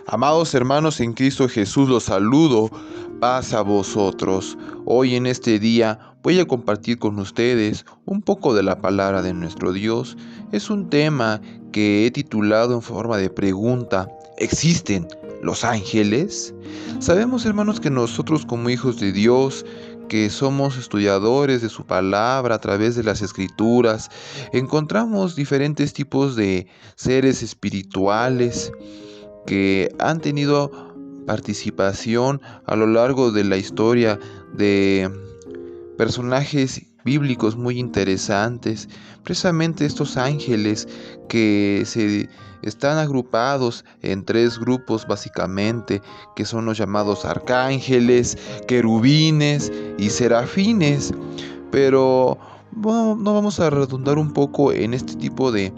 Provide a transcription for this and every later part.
Amados hermanos en Cristo Jesús, los saludo, paz a vosotros. Hoy en este día voy a compartir con ustedes un poco de la palabra de nuestro Dios. Es un tema que he titulado en forma de pregunta: ¿existen los ángeles? Sabemos, hermanos, que nosotros como hijos de Dios, que somos estudiadores de su palabra a través de las escrituras, encontramos diferentes tipos de seres espirituales que han tenido participación a lo largo de la historia de personajes bíblicos muy interesantes. Precisamente estos ángeles que se están agrupados en tres grupos básicamente, que son los llamados arcángeles, querubines y serafines. Pero bueno, no vamos a redundar un poco en este tipo de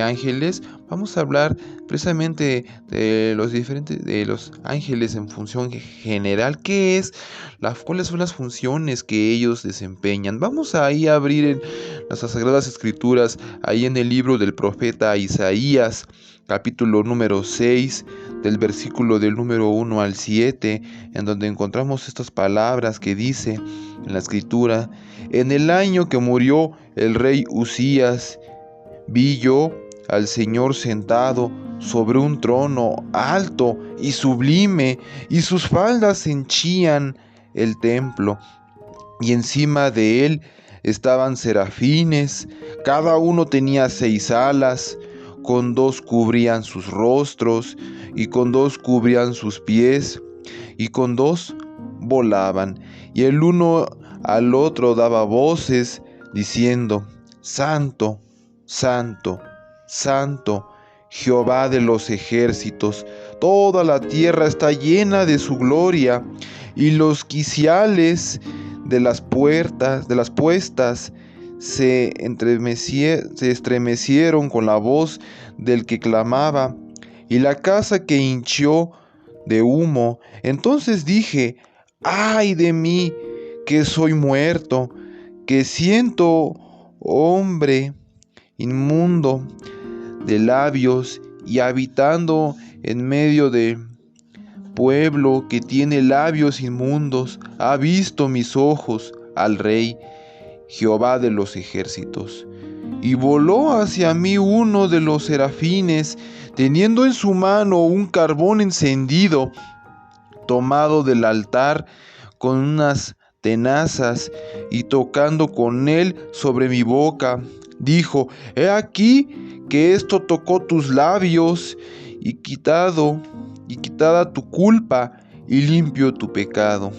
ángeles. Vamos a hablar precisamente de los ángeles en función general. ¿Cuáles son las funciones que ellos desempeñan? Vamos ahí a abrir en las Sagradas Escrituras, ahí en el libro del profeta Isaías, capítulo número 6, del versículo del número 1 al 7, en donde encontramos estas palabras que dice en la Escritura: en el año que murió el rey Usías, vi yo al Señor sentado sobre un trono alto y sublime, y sus faldas henchían el templo, y encima de él estaban serafines, cada uno tenía 6 alas, con 2 cubrían sus rostros, y con 2 cubrían sus pies, y con 2 volaban, y el uno al otro daba voces, diciendo: Santo, Santo, Santo, Jehová de los ejércitos, toda la tierra está llena de su gloria. Y los quiciales de las puestas se estremecieron con la voz del que clamaba, y la casa que hinchió de humo. Entonces dije: ¡ay de mí, que soy muerto, que siento hombre inmundo de labios, y habitando en medio de pueblo que tiene labios inmundos! Ha visto mis ojos al Rey, Jehová de los ejércitos. Y voló hacia mí uno de los serafines, teniendo en su mano un carbón encendido, tomado del altar con unas tenazas, y tocando con él sobre mi boca, dijo: he aquí que esto tocó tus labios, y quitada tu culpa, y limpio tu pecado.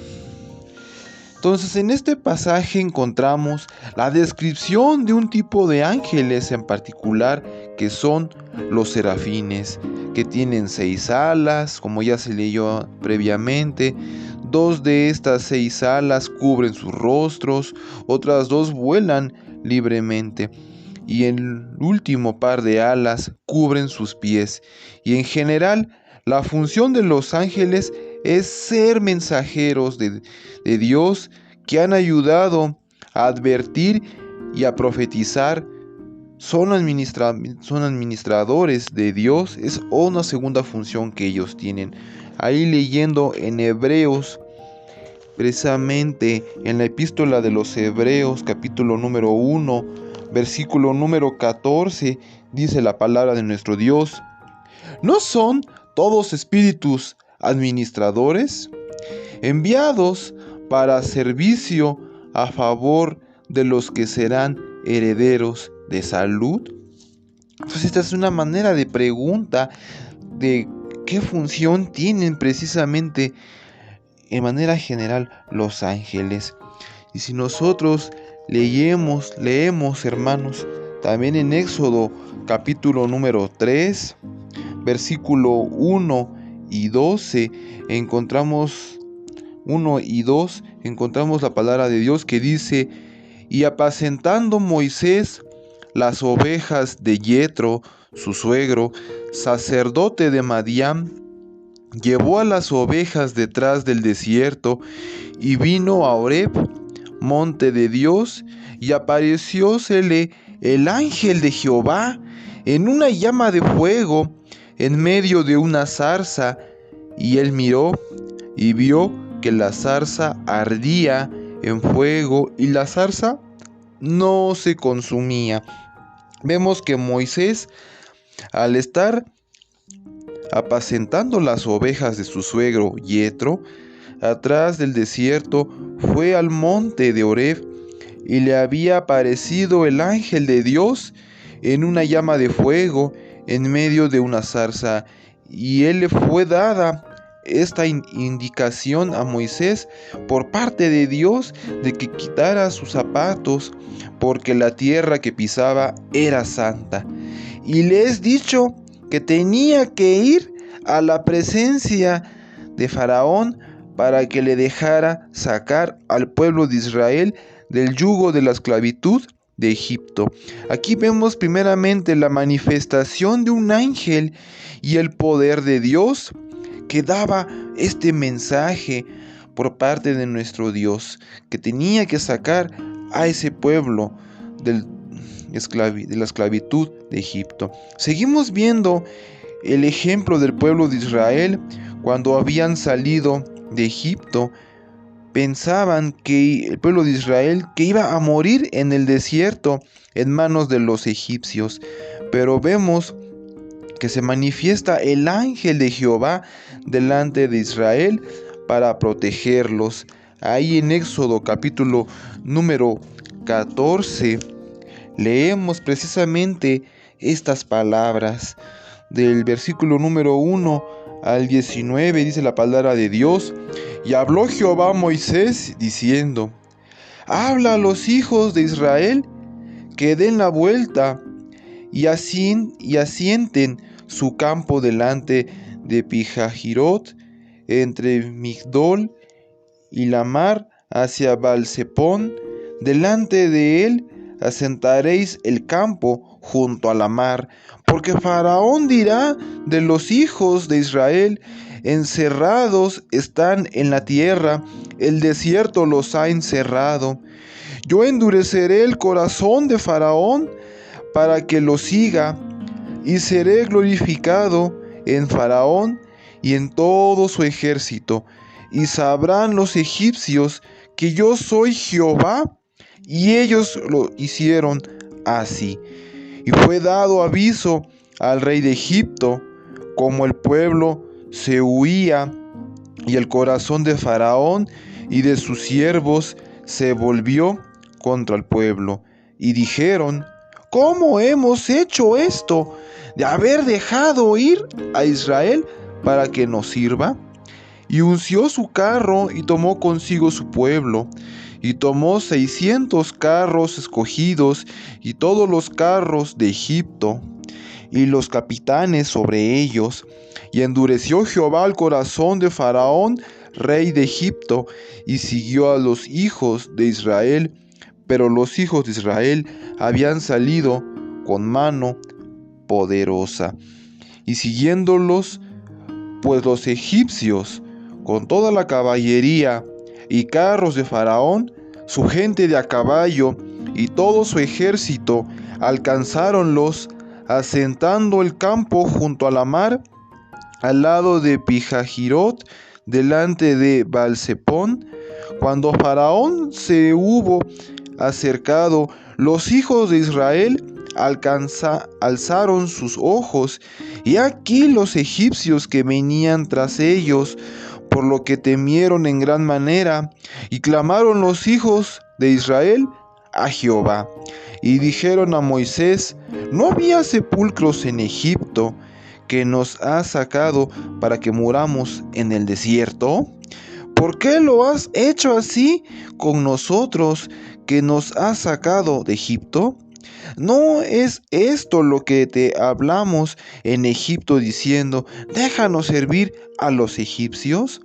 Entonces, en este pasaje encontramos la descripción de un tipo de ángeles en particular, que son los serafines, que tienen 6 alas, como ya se leyó previamente. 2 de estas 6 alas cubren sus rostros, otras 2 vuelan libremente, y el último par de alas cubren sus pies. Y en general, la función de los ángeles es ser mensajeros de Dios, que han ayudado a advertir y a profetizar. Son administradores de Dios. Es una segunda función que ellos tienen. Ahí leyendo en Hebreos, precisamente en la epístola de los Hebreos, capítulo número 1, versículo número 14, dice la palabra de nuestro Dios: ¿no son todos espíritus administradores, enviados para servicio a favor de los que serán herederos de salud? Pues esta es una manera de pregunta de qué función tienen precisamente en manera general los ángeles. Y si nosotros leemos, hermanos, también en Éxodo capítulo número 3, versículo 1 y 12, encontramos 1 y 2, encontramos la palabra de Dios que dice: y apacentando Moisés las ovejas de Yetro, su suegro, sacerdote de Madián, llevó a las ovejas detrás del desierto, y vino a Horeb, monte de Dios, y apareciósele el ángel de Jehová en una llama de fuego, en medio de una zarza, y él miró y vio que la zarza ardía en fuego y la zarza no se consumía. Vemos que Moisés, al estar apacentando las ovejas de su suegro Yetro, atrás del desierto, fue al monte de Horeb, y le había aparecido el ángel de Dios en una llama de fuego en medio de una zarza, y él le fue dada esta indicación a Moisés por parte de Dios de que quitara sus zapatos, porque la tierra que pisaba era santa. Y le es dicho que tenía que ir a la presencia de Faraón para que le dejara sacar al pueblo de Israel del yugo de la esclavitud de Egipto. Aquí vemos primeramente la manifestación de un ángel y el poder de Dios que daba este mensaje por parte de nuestro Dios, que tenía que sacar a ese pueblo de la esclavitud de Egipto. Seguimos viendo el ejemplo del pueblo de Israel cuando habían salido de Egipto. Pensaban que el pueblo de Israel que iba a morir en el desierto en manos de los egipcios, pero vemos que se manifiesta el ángel de Jehová delante de Israel para protegerlos. Ahí en Éxodo capítulo número 14 leemos precisamente estas palabras. Del versículo número 1 al 19 dice la palabra de Dios: y habló Jehová a Moisés diciendo: habla a los hijos de Israel que den la vuelta y asienten su campo delante de Pijahirot, entre Migdol y la mar, hacia Baal-Zefón. Delante de él asentaréis el campo junto a la mar, porque Faraón dirá de los hijos de Israel: encerrados están en la tierra, el desierto los ha encerrado. Yo endureceré el corazón de Faraón para que lo siga, y seré glorificado en Faraón y en todo su ejército, y sabrán los egipcios que yo soy Jehová. Y ellos lo hicieron así. Y fue dado aviso al rey de Egipto, como el pueblo se huía, y el corazón de Faraón y de sus siervos se volvió contra el pueblo. Y dijeron: ¿cómo hemos hecho esto, de haber dejado ir a Israel para que nos sirva? Y unció su carro y tomó consigo su pueblo, y tomó 600 carros escogidos y todos los carros de Egipto, y los capitanes sobre ellos. Y endureció Jehová el corazón de Faraón, rey de Egipto, y siguió a los hijos de Israel. Pero los hijos de Israel habían salido con mano poderosa, y siguiéndolos pues los egipcios con toda la caballería y carros de Faraón, su gente de a caballo y todo su ejército, alcanzáronlos, asentando el campo junto a la mar, al lado de Pijahirot, delante de Baal-Zefón. Cuando Faraón se hubo acercado, los hijos de Israel alzaron sus ojos, y aquí los egipcios que venían tras ellos, por lo que temieron en gran manera, y clamaron los hijos de Israel a Jehová, y dijeron a Moisés: ¿no había sepulcros en Egipto, que nos has sacado para que muramos en el desierto? ¿Por qué lo has hecho así con nosotros, que nos has sacado de Egipto? ¿No es esto lo que te hablamos en Egipto, diciendo: déjanos servir a los egipcios?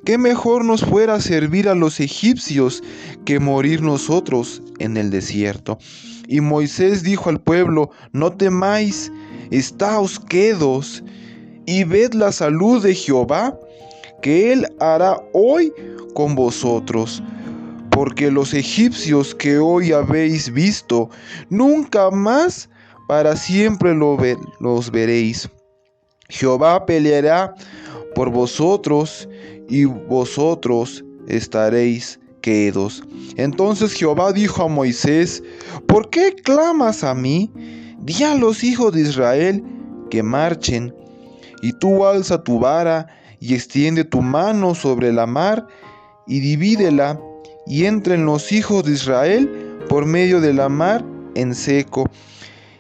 ¿Qué mejor nos fuera servir a los egipcios que morir nosotros en el desierto? Y Moisés dijo al pueblo: no temáis, estáos quedos, y ved la salud de Jehová, que él hará hoy con vosotros. Porque los egipcios que hoy habéis visto, nunca más para siempre los veréis. Jehová peleará por vosotros y vosotros estaréis quedos. Entonces Jehová dijo a Moisés: ¿por qué clamas a mí? Di a los hijos de Israel que marchen, y tú alza tu vara y extiende tu mano sobre la mar y divídela, y entren los hijos de Israel por medio de la mar en seco.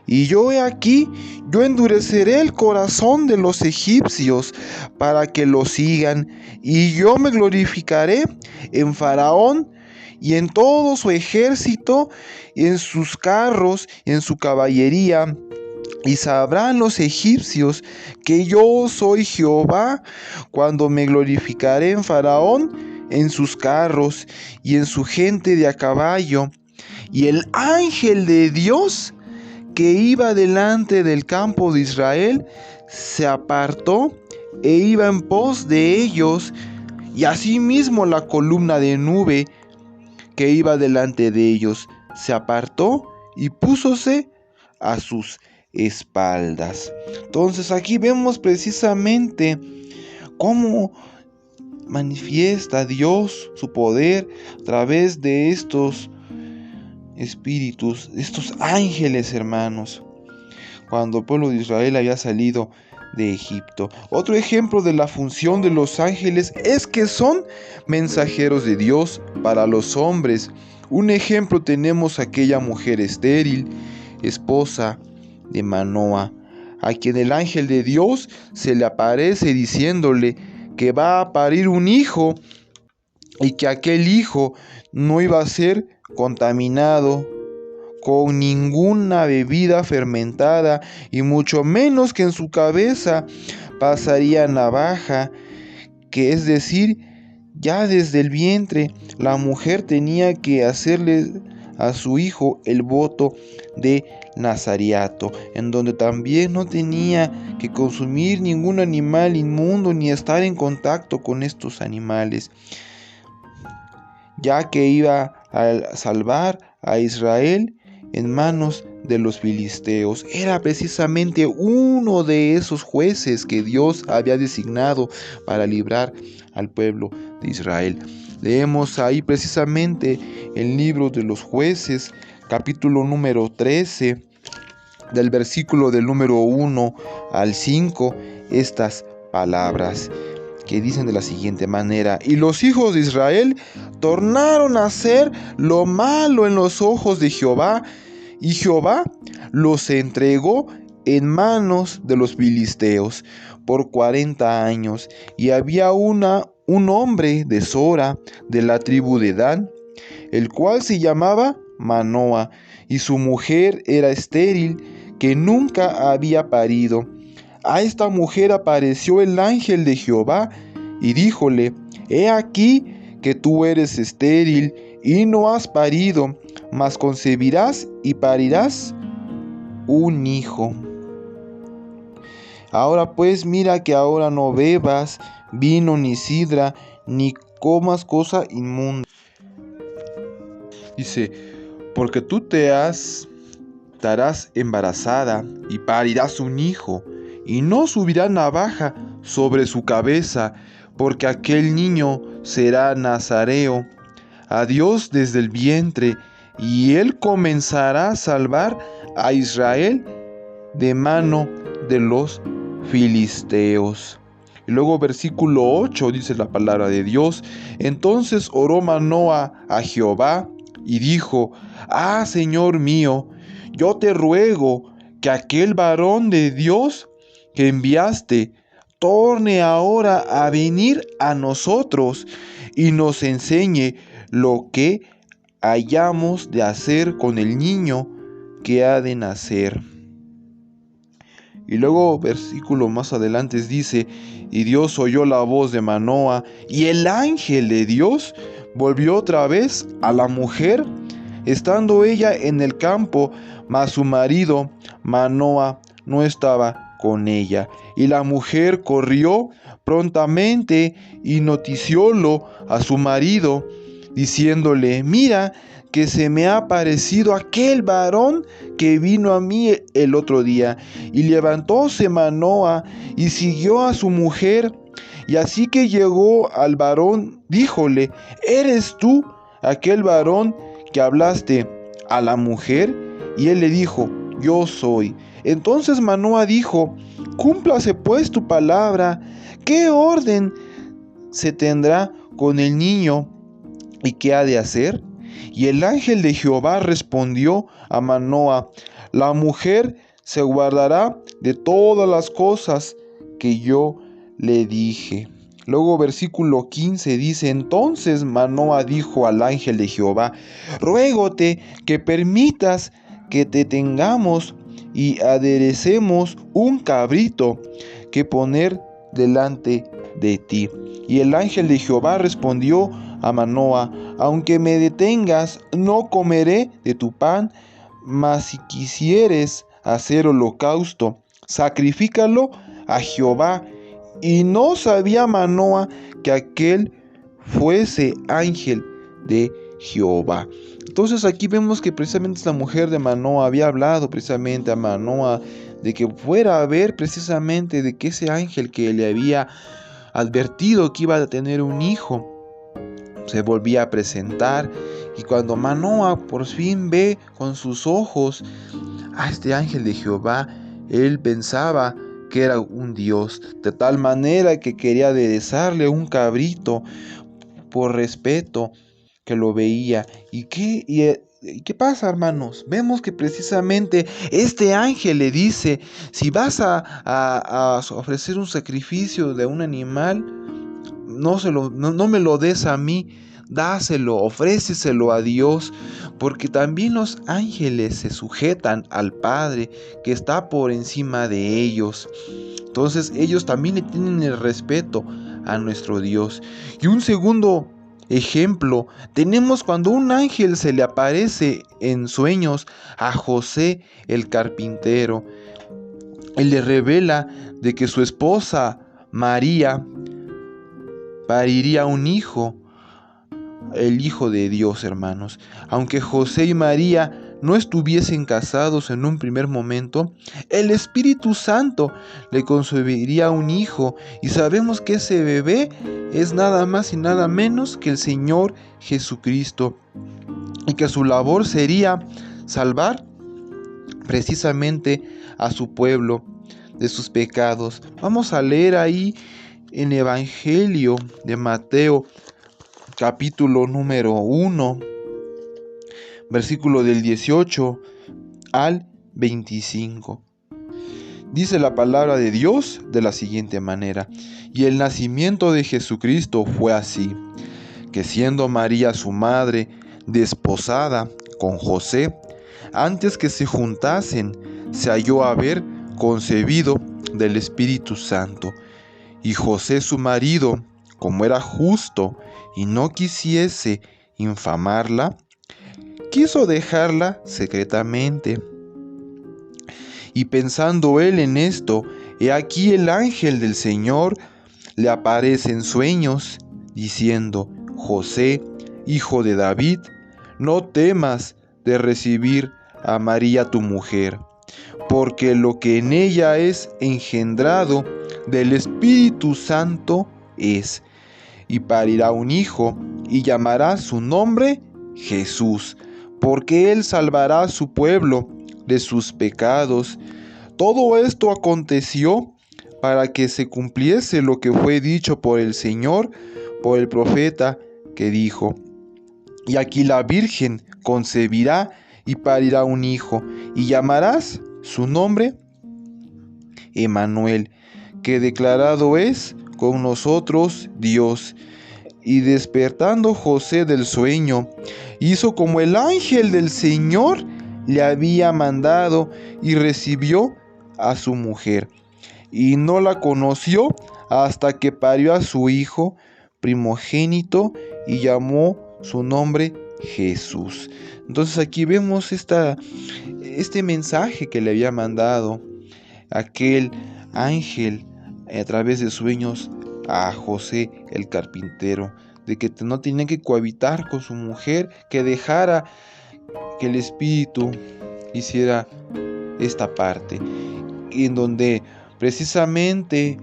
Y yo he aquí, yo endureceré el corazón de los egipcios para que lo sigan, y yo me glorificaré en Faraón y en todo su ejército, y en sus carros, y en su caballería. Y sabrán los egipcios que yo soy Jehová, cuando me glorificaré en Faraón, en sus carros, y en su gente de a caballo. Y el ángel de Dios que iba delante del campo de Israel se apartó e iba en pos de ellos, y asimismo la columna de nube que iba delante de ellos se apartó y púsose a sus espaldas. Entonces aquí vemos precisamente cómo manifiesta Dios su poder a través de estos espíritus, estos ángeles, hermanos, cuando el pueblo de Israel había salido de Egipto. Otro ejemplo de la función de los ángeles es que son mensajeros de Dios para los hombres. Un ejemplo tenemos aquella mujer estéril, esposa de Manoa, a quien el ángel de Dios se le aparece diciéndole que va a parir un hijo y que aquel hijo no iba a ser contaminado con ninguna bebida fermentada, y mucho menos que en su cabeza pasaría navaja, que es decir, ya desde el vientre la mujer tenía que hacerle a su hijo el voto de nazareato, en donde también no tenía que consumir ningún animal inmundo ni estar en contacto con estos animales, ya que iba a salvar a Israel en manos de los filisteos. Era precisamente uno de esos jueces que Dios había designado para librar al pueblo de Israel. Leemos ahí precisamente el libro de los Jueces, capítulo número 13, del versículo del número 1 al 5, estas palabras que dicen de la siguiente manera: y los hijos de Israel tornaron a hacer lo malo en los ojos de Jehová, y Jehová los entregó en manos de los filisteos por 40 años. Y había un hombre de Sora, de la tribu de Dan, el cual se llamaba Manoa, y su mujer era estéril, que nunca había parido. A esta mujer apareció el ángel de Jehová y díjole: he aquí que tú eres estéril y no has parido, mas concebirás y parirás un hijo. Ahora pues mira que ahora no bebas vino ni sidra, ni comas cosa inmunda. Dice: porque tú estarás embarazada y parirás un hijo, y no subirá navaja sobre su cabeza, porque aquel niño será nazareo a Dios desde el vientre, y él comenzará a salvar a Israel de mano de los filisteos. Y luego versículo 8 dice la palabra de Dios: entonces oró Manoa a Jehová y dijo: ah, Señor mío, yo te ruego que aquel varón de Dios que enviaste torne ahora a venir a nosotros y nos enseñe lo que hayamos de hacer con el niño que ha de nacer. Y luego versículo más adelante dice: y Dios oyó la voz de Manoa, y el ángel de Dios volvió otra vez a la mujer, estando ella en el campo, mas su marido Manoa no estaba con ella. Y la mujer corrió prontamente y noticiólo a su marido, diciéndole: mira que se me ha aparecido aquel varón que vino a mí el otro día. Y levantóse Manoa y siguió a su mujer. Y así que llegó al varón, díjole: ¿Eres tú aquel varón que hablaste a la mujer? Y él le dijo: Yo soy. Entonces Manoa dijo: Cúmplase pues tu palabra. ¿Qué orden se tendrá con el niño y qué ha de hacer? Y el ángel de Jehová respondió a Manoa: La mujer se guardará de todas las cosas que yo le dije. Luego versículo 15 dice: Entonces Manoa dijo al ángel de Jehová: Ruégote que permitas que te tengamos y aderecemos un cabrito que poner delante de ti. Y el ángel de Jehová respondió a Manoa: Aunque me detengas, no comeré de tu pan, mas si quisieres hacer holocausto, sacrifícalo a Jehová. Y no sabía Manoa que aquel fuese ángel de Jehová. Entonces aquí vemos que precisamente esta mujer de Manoa había hablado precisamente a Manoa de que fuera a ver precisamente de que ese ángel que le había advertido que iba a tener un hijo se volvía a presentar. Y cuando Manoa por fin ve con sus ojos a este ángel de Jehová, él pensaba que era un dios, de tal manera que quería aderezarle un cabrito por respeto que lo veía. ¿Y qué pasa, hermanos? Vemos que precisamente este ángel le dice: si vas a ofrecer un sacrificio de un animal, no me lo des a mí, dáselo, ofréceselo a Dios, porque también los ángeles se sujetan al Padre que está por encima de ellos. Entonces ellos también le tienen el respeto a nuestro Dios. Y un segundo ejemplo tenemos cuando un ángel se le aparece en sueños a José el carpintero. Él le revela de que su esposa María pariría un hijo, el Hijo de Dios, hermanos. Aunque José y María no estuviesen casados en un primer momento, el Espíritu Santo le concebiría un hijo, y sabemos que ese bebé es nada más y nada menos que el Señor Jesucristo, y que su labor sería salvar precisamente a su pueblo de sus pecados. Vamos a leer ahí en Evangelio de Mateo, capítulo número 1, versículo del 18 al 25. Dice la palabra de Dios de la siguiente manera: Y el nacimiento de Jesucristo fue así, que siendo María su madre desposada con José, antes que se juntasen, se halló haber concebido del Espíritu Santo. Y José su marido, como era justo y no quisiese infamarla, quiso dejarla secretamente. Y pensando él en esto, he aquí el ángel del Señor le aparece en sueños, diciendo: José, hijo de David, no temas de recibir a María tu mujer, porque lo que en ella es engendrado del Espíritu Santo es, y parirá un hijo, y llamará su nombre Jesús, porque él salvará a su pueblo de sus pecados. Todo esto aconteció para que se cumpliese lo que fue dicho por el Señor, por el profeta, que dijo: Y aquí la Virgen concebirá y parirá un hijo, y llamarás su nombre Emmanuel, que declarado es con nosotros Dios. Y despertando José del sueño, hizo como el ángel del Señor le había mandado, y recibió a su mujer, y no la conoció hasta que parió a su hijo primogénito, y llamó su nombre Jesús. Entonces aquí vemos este mensaje que le había mandado aquel ángel a través de sueños a José el carpintero, de que no tenía que cohabitar con su mujer, que dejara que el espíritu hiciera esta parte, en donde precisamente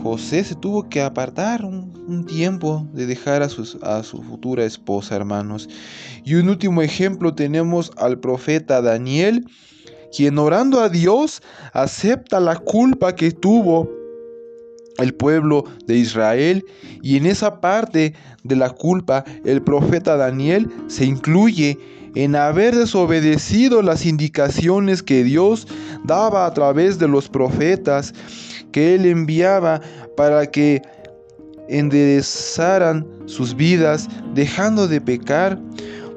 José se tuvo que apartar un tiempo de dejar a su futura esposa, hermanos. Y un último ejemplo tenemos al profeta Daniel, quien orando a Dios acepta la culpa que tuvo el pueblo de Israel, y en esa parte de la culpa el profeta Daniel se incluye en haber desobedecido las indicaciones que Dios daba a través de los profetas que él enviaba para que enderezaran sus vidas dejando de pecar.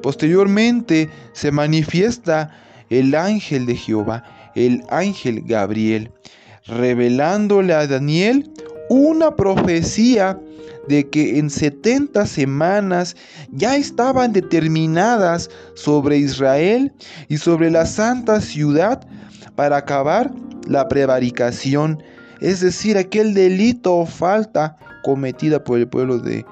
Posteriormente se manifiesta el ángel de Jehová, el ángel Gabriel, revelándole a Daniel una profecía de que en 70 semanas ya estaban determinadas sobre Israel y sobre la santa ciudad para acabar la prevaricación, es decir, aquel delito o falta cometida por el pueblo de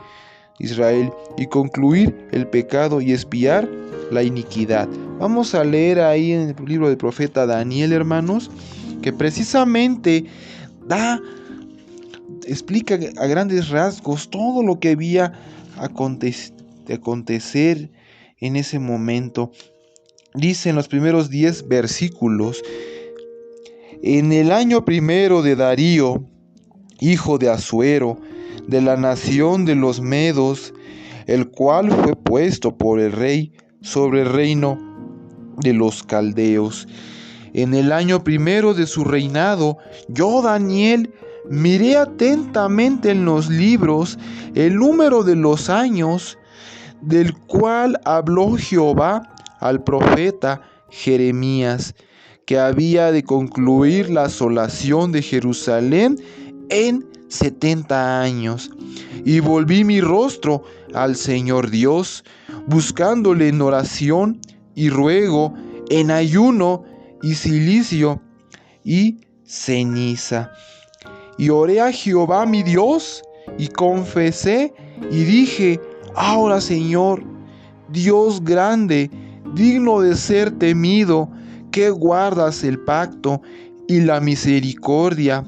Israel, y concluir el pecado y expiar la iniquidad. Vamos a leer ahí en el libro del profeta Daniel, hermanos, que precisamente explica a grandes rasgos todo lo que había de acontecer en ese momento. Dice en los primeros 10 versículos: en el año primero de Darío, hijo de Asuero, de la nación de los Medos, el cual fue puesto por el rey sobre el reino de los caldeos. En el año primero de su reinado, yo, Daniel, miré atentamente en los libros el número de los años del cual habló Jehová al profeta Jeremías, que había de concluir la asolación de Jerusalén en 70 años. Y volví mi rostro al Señor Dios, buscándole en oración y ruego, en ayuno y cilicio y ceniza. Y oré a Jehová mi Dios, y confesé, y dije: ahora, Señor, Dios grande, digno de ser temido, que guardas el pacto y la misericordia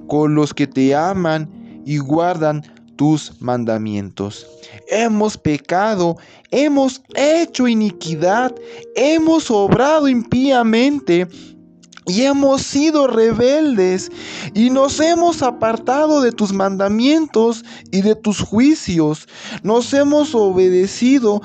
con los que te aman y guardan tus mandamientos. Hemos pecado, hemos hecho iniquidad, hemos obrado impíamente y hemos sido rebeldes, y nos hemos apartado de tus mandamientos y de tus juicios. No hemos obedecido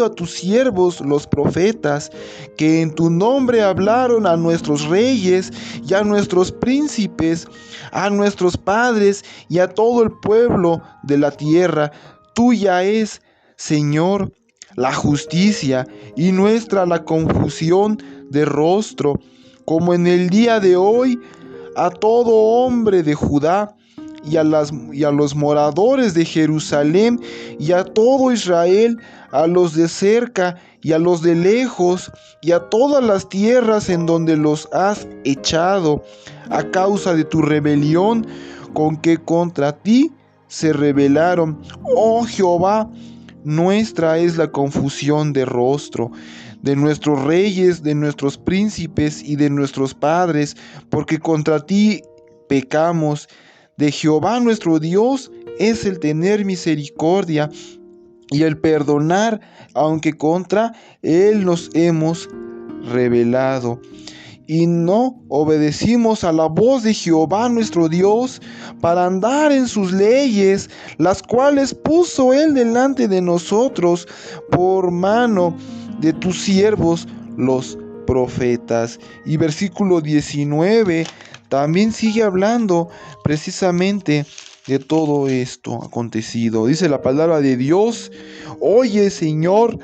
a tus siervos los profetas, que en tu nombre hablaron a nuestros reyes y a nuestros príncipes, a nuestros padres y a todo el pueblo de la tierra. Tuya es, Señor, la justicia, y nuestra la confusión de rostro, como en el día de hoy, a todo hombre de Judá y a los moradores de Jerusalén y a todo Israel, a los de cerca y a los de lejos, y a todas las tierras en donde los has echado, a causa de tu rebelión con que contra ti se rebelaron. Oh Jehová, nuestra es la confusión de rostro, de nuestros reyes, de nuestros príncipes y de nuestros padres, porque contra ti pecamos. De Jehová nuestro Dios es el tener misericordia y el perdonar, aunque contra Él nos hemos rebelado. Y no obedecimos a la voz de Jehová nuestro Dios para andar en sus leyes, las cuales puso Él delante de nosotros por mano de tus siervos los profetas. Y versículo 19 también sigue hablando precisamente de todo esto acontecido. Dice la palabra de Dios: oye, Señor,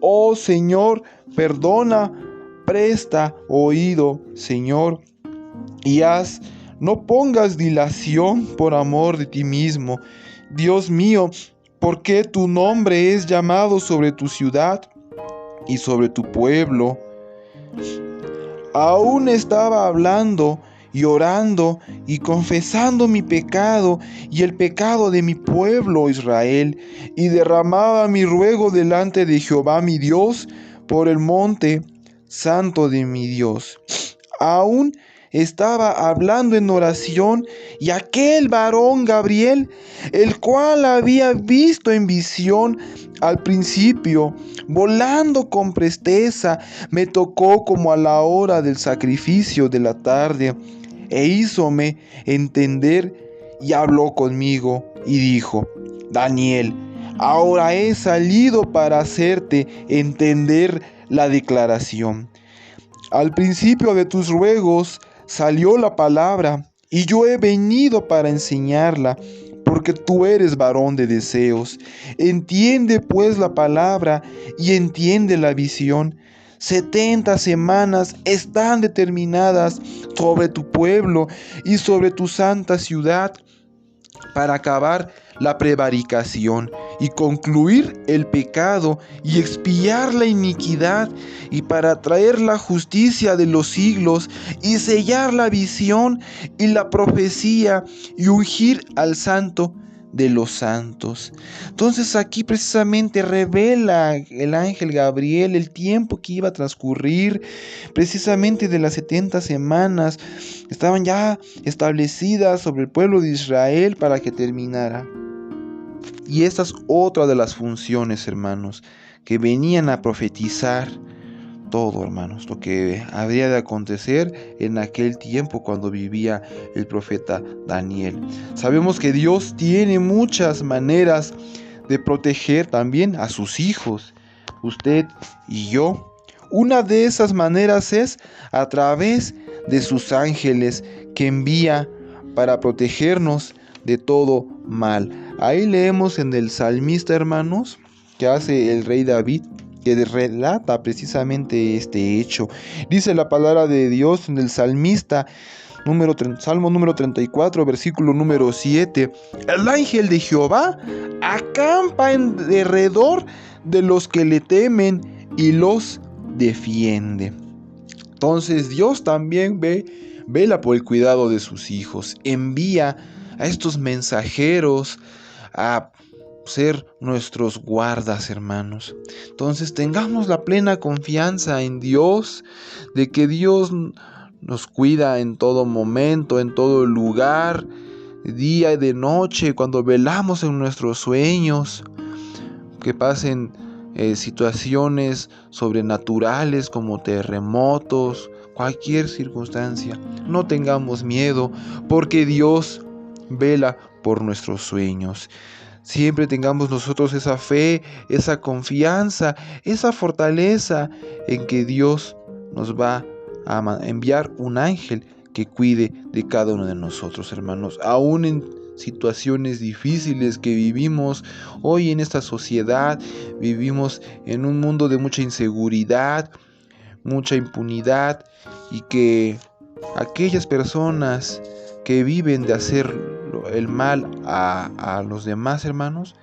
oh Señor, perdona, presta oído, Señor, y no pongas dilación por amor de ti mismo, Dios mío, porque tu nombre es llamado sobre tu ciudad y sobre tu pueblo. Aún estaba hablando, y orando y confesando mi pecado y el pecado de mi pueblo Israel, y derramaba mi ruego delante de Jehová mi Dios por el monte santo de mi Dios. Aún estaba hablando en oración, y aquel varón Gabriel, el cual había visto en visión al principio, volando con presteza, me tocó como a la hora del sacrificio de la tarde, e hízome entender y habló conmigo y dijo: Daniel, ahora he salido para hacerte entender la declaración. Al principio de tus ruegos salió la palabra, y yo he venido para enseñarla, porque tú eres varón de deseos. Entiende pues la palabra y entiende la visión. 70 semanas están determinadas sobre tu pueblo y sobre tu santa ciudad, para acabar la prevaricación y concluir el pecado y expiar la iniquidad, y para traer la justicia de los siglos y sellar la visión y la profecía y ungir al santo de los santos. Entonces aquí precisamente revela el ángel Gabriel el tiempo que iba a transcurrir, precisamente de las 70 semanas estaban ya establecidas sobre el pueblo de Israel para que terminara. Y esta es otra de las funciones, hermanos, que venían a profetizar todo, hermanos, lo que habría de acontecer en aquel tiempo cuando vivía el profeta Daniel. Sabemos que Dios tiene muchas maneras de proteger también a sus hijos, usted y yo. Una de esas maneras es a través de sus ángeles que envía para protegernos de todo mal. Ahí leemos en el salmista, hermanos, que hace el rey David, que relata precisamente este hecho. Dice la palabra de Dios en el salmista, Salmo número 34, versículo número 7. El ángel de Jehová acampa en derredor de los que le temen y los defiende. Entonces Dios también vela por el cuidado de sus hijos. Envía a estos mensajeros a ser nuestros guardas, hermanos. Entonces tengamos la plena confianza en Dios, de que Dios nos cuida en todo momento, en todo lugar, día y de noche, cuando velamos en nuestros sueños, que pasen situaciones sobrenaturales como terremotos, cualquier circunstancia. No tengamos miedo, porque Dios vela por nuestros sueños. Siempre tengamos nosotros esa fe, esa confianza, esa fortaleza en que Dios nos va a enviar un ángel que cuide de cada uno de nosotros, hermanos. Aún en situaciones difíciles que vivimos hoy en esta sociedad, vivimos en un mundo de mucha inseguridad, mucha impunidad, y que aquellas personas que viven de hacer el mal a los demás, hermanos,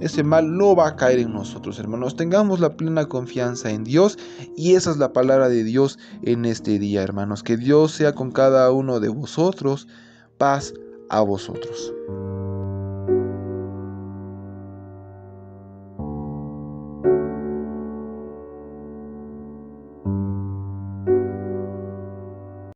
ese mal no va a caer en nosotros, hermanos. Tengamos la plena confianza en Dios, y esa es la palabra de Dios en este día, hermanos. Que Dios sea con cada uno de vosotros. Paz a vosotros.